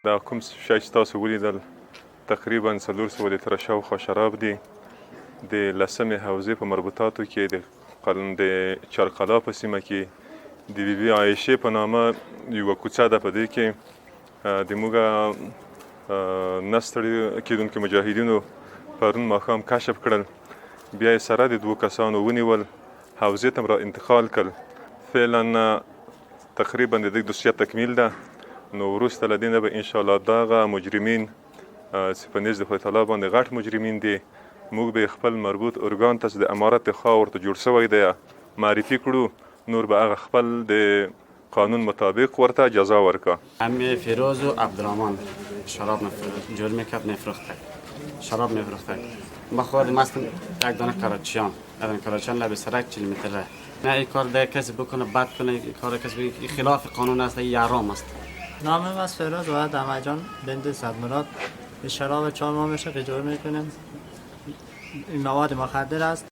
دا کوم شی چې تاسو ولیدل تقریبا 400 لیتره شاوخوا شراب دي د 10مې حوزې په مربوطاتو کې د چارقلا په سیمه کې د بیبي عایشې په نامه یوه کوڅه ده. په دې کې د موږ نه ستړي کېدونکو مجاهدینو پرون ماښام کشف کړل، بیا یې سره د 2 کسانو ونیول، حوزې ته را انتقال کړل. فعلا تقریبا د دې دوسیه تکمیل ده. نو وروسته له دې نه به انشاءالله دغه مجرمین چې په نزد خدای تعالی باندې غټ مجرمین دي، موږ به خپل مربوط ارګان ته چې د امارت خوا ورته جوړ شوی دی معرفي کړو، نور به هغه خپل د قانون مطابق ورته جزا ورکا. عمي فیروز و عبدالرحمن شراب جور میکرد میفروخته، شراب میفروخته. ما خودم هستم یک دانه کراچیان، کراچیان لب سرک 40 متره. نه این کار ده کسی بکنه بد کنه، این کار کسی بکنه خلاف قانون است، این حرام است. نامم از فیروز و دمجان بنت صدمراد. به شراب 4 ماه میشه که جور میکنیم. این مواد مخدر است.